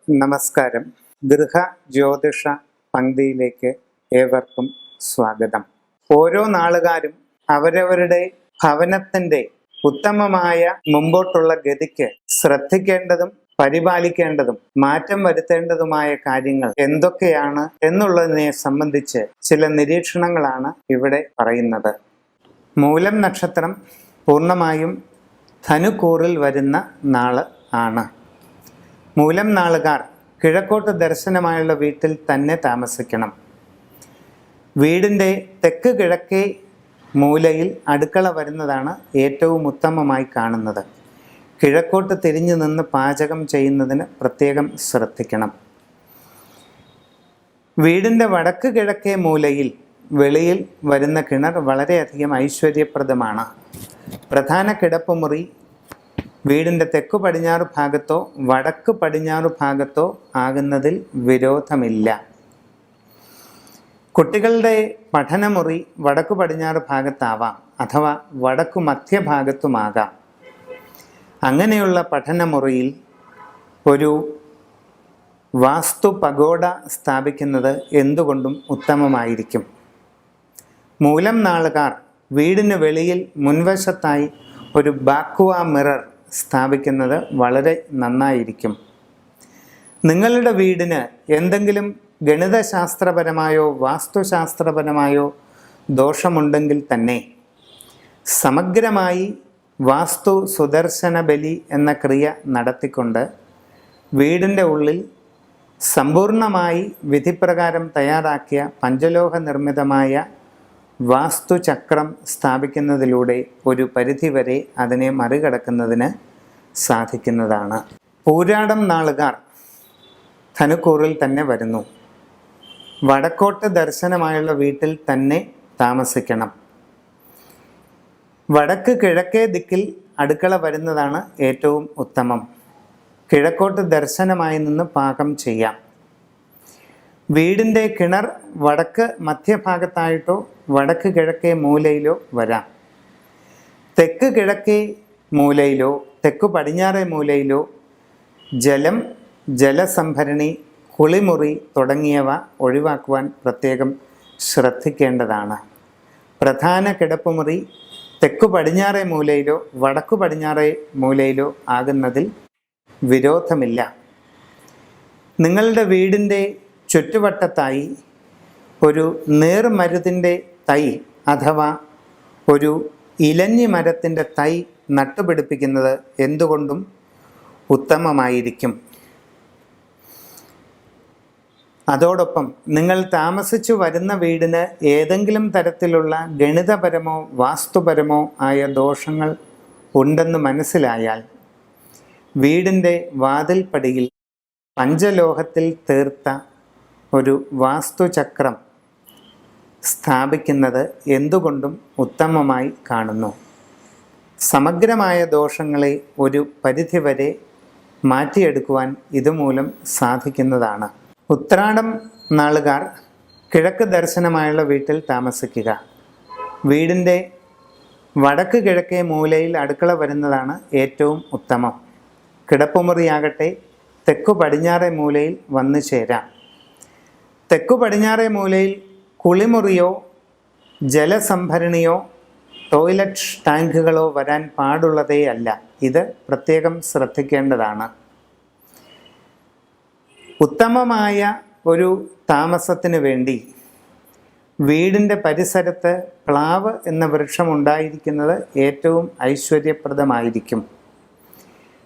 നമസ്കാരം. ഗൃഹ ജ്യോതിഷ പങ്ക്തിയിലേക്ക് ഏവർക്കും സ്വാഗതം. ഓരോ നാളുകാരും അവരവരുടെ ഭവനത്തിന്റെ ഉത്തമമായ മുമ്പോട്ടുള്ള ഗതിക്ക് ശ്രദ്ധിക്കേണ്ടതും പരിപാലിക്കേണ്ടതും മാറ്റം വരുത്തേണ്ടതുമായ കാര്യങ്ങൾ എന്തൊക്കെയാണ് എന്നുള്ളതിനെ സംബന്ധിച്ച് ചില നിരീക്ഷണങ്ങളാണ് ഇവിടെ പറയുന്നത്. മൂലം നക്ഷത്രം പൂർണ്ണമായും ധനുക്കൂറിൽ വരുന്ന നാള് ആണ്. മൂലം നാളുകാർ കിഴക്കോട്ട് ദർശനമായുള്ള വീട്ടിൽ തന്നെ താമസിക്കണം. വീടിൻ്റെ തെക്ക് കിഴക്കേ മൂലയിൽ അടുക്കള വരുന്നതാണ് ഏറ്റവും ഉത്തമമായി കാണുന്നത്. കിഴക്കോട്ട് തിരിഞ്ഞു നിന്ന് പാചകം ചെയ്യുന്നതിന് പ്രത്യേകം ശ്രദ്ധിക്കണം. വീടിൻ്റെ വടക്ക് കിഴക്കേ മൂലയിൽ വെളിയിൽ വരുന്ന കിണർ വളരെയധികം ഐശ്വര്യപ്രദമാണ്. പ്രധാന കിടപ്പുമുറി വീടിൻ്റെ തെക്കു പടിഞ്ഞാറ് ഭാഗത്തോ വടക്ക് പടിഞ്ഞാറ് ഭാഗത്തോ ആകുന്നതിൽ വിരോധമില്ല. കുട്ടികളുടെ പഠനമുറി വടക്കു പടിഞ്ഞാറ് ഭാഗത്താവാം, അഥവാ വടക്കു മധ്യഭാഗത്തുമാകാം. അങ്ങനെയുള്ള പഠനമുറിയിൽ ഒരു വാസ്തു പഗോഡ സ്ഥാപിക്കുന്നത് എന്തുകൊണ്ടും ഉത്തമമായിരിക്കും. മൂലം നാളുകാർ വീടിന് വെളിയിൽ മുൻവശത്തായി ഒരു ബാക്വ മിറർ സ്ഥാപിക്കുന്നത് വളരെ നന്നായിരിക്കും. നിങ്ങളുടെ വീടിന് എന്തെങ്കിലും ഗണിതശാസ്ത്രപരമായോ വാസ്തുശാസ്ത്രപരമായോ ദോഷമുണ്ടെങ്കിൽ തന്നെ സമഗ്രമായി വാസ്തു സുദർശന ബലി എന്ന ക്രിയ നടത്തിക്കൊണ്ട് വീടിൻ്റെ ഉള്ളിൽ സമ്പൂർണമായി വിധിപ്രകാരം തയ്യാറാക്കിയ പഞ്ചലോഹ നിർമ്മിതമായ വാസ്തുചക്രം സ്ഥാപിക്കുന്നതിലൂടെ ഒരു പരിധിവരെ അതിനെ മറികടക്കുന്നതിന് സാധിക്കുന്നതാണ്. പൂരാടം നാളുകാർ ധനുക്കൂറിൽ തന്നെ വരുന്നു. വടക്കോട്ട് ദർശനമായുള്ള വീട്ടിൽ തന്നെ താമസിക്കണം. വടക്ക് കിഴക്കേ ദിക്കിൽ അടുക്കള വരുന്നതാണ് ഏറ്റവും ഉത്തമം. കിഴക്കോട്ട് ദർശനമായി നിന്ന് പാകം ചെയ്യാം. വീടിൻ്റെ കിണർ വടക്ക് മധ്യഭാഗത്തായിട്ടോ വടക്ക് കിഴക്കേ മൂലയിലോ വരാം. തെക്ക് കിഴക്കേ മൂലയിലോ തെക്കു പടിഞ്ഞാറേ മൂലയിലോ ജലം, ജലസംഭരണി, കുളിമുറി തുടങ്ങിയവ ഒഴിവാക്കുവാൻ പ്രത്യേകം ശ്രദ്ധിക്കേണ്ടതാണ്. പ്രധാന കിടപ്പുമുറി തെക്കു പടിഞ്ഞാറേ മൂലയിലോ വടക്കു പടിഞ്ഞാറേ മൂലയിലോ ആകുന്നതിൽ വിരോധമില്ല. നിങ്ങളുടെ വീടിൻ്റെ ചുറ്റുവട്ടത്തായി ഒരു നീർമരുതിൻ്റെ തൈ അഥവാ ഒരു ഇലഞ്ഞി മരത്തിൻ്റെ തൈ നട്ടുപിടിപ്പിക്കുന്നത് എന്തുകൊണ്ടും ഉത്തമമായിരിക്കും. അതോടൊപ്പം നിങ്ങൾ താമസിച്ചു വരുന്ന വീടിന് ഏതെങ്കിലും തരത്തിലുള്ള ഗണിതപരമോ വാസ്തുപരമോ ആയ ദോഷങ്ങൾ ഉണ്ടെന്ന് മനസ്സിലായാൽ വീടിൻ്റെ വാതിൽപ്പടിയിൽ പഞ്ചലോഹത്തിൽ തീർത്ത ഒരു വാസ്തുചക്രം സ്ഥാപിക്കുന്നത് എന്തുകൊണ്ടും ഉത്തമമായി കാണുന്നു. സമഗ്രമായ ദോഷങ്ങളെ ഒരു പരിധിവരെ മാറ്റിയെടുക്കുവാൻ ഇതുമൂലം സാധിക്കുന്നതാണ്. ഉത്രാടം നാളുകാർ കിഴക്ക് ദർശനമായുള്ള വീട്ടിൽ താമസിക്കുക. വീടിൻ്റെ വടക്ക് കിഴക്കേ മൂലയിൽ അടുക്കള വരുന്നതാണ് ഏറ്റവും ഉത്തമം. കിടപ്പുമുറിയാകട്ടെ തെക്കു പടിഞ്ഞാറേ മൂലയിൽ വന്നു ചേരാം. തെക്കു പടിഞ്ഞാറേ മൂലയിൽ കുളിമുറിയോ ജലസംഭരണിയോ ടോയ്ലറ്റ് ടാങ്കുകളോ വരാൻ പാടുള്ളതേ അല്ല. ഇത് പ്രത്യേകം ശ്രദ്ധിക്കേണ്ടതാണ്. ഉത്തമമായ ഒരു താമസത്തിന് വേണ്ടി വീടിൻ്റെ പരിസരത്ത് പ്ലാവ് എന്ന വൃക്ഷം ഉണ്ടായിരിക്കുന്നത് ഏറ്റവും ഐശ്വര്യപ്രദമായിരിക്കും.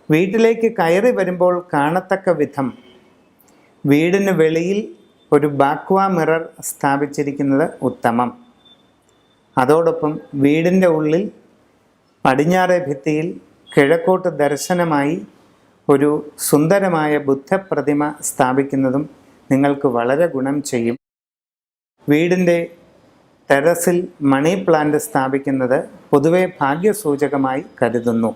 വീട്ടിലേക്ക് കയറി വരുമ്പോൾ കാണത്തക്ക വിധം വീടിന് വെളിയിൽ ഒരു ബാക്വ മിറർ സ്ഥാപിച്ചിരിക്കുന്നത് ഉത്തമം. അതോടൊപ്പം വീടിൻ്റെ ഉള്ളിൽ പടിഞ്ഞാറേ ഭിത്തിയിൽ കിഴക്കോട്ട് ദർശനമായി ഒരു സുന്ദരമായ ബുദ്ധപ്രതിമ സ്ഥാപിക്കുന്നതും നിങ്ങൾക്ക് വളരെ ഗുണം ചെയ്യും. വീടിൻ്റെ ടെറസിൽ മണി പ്ലാന്റ് സ്ഥാപിക്കുന്നത് പൊതുവെ ഭാഗ്യസൂചകമായി കരുതുന്നു.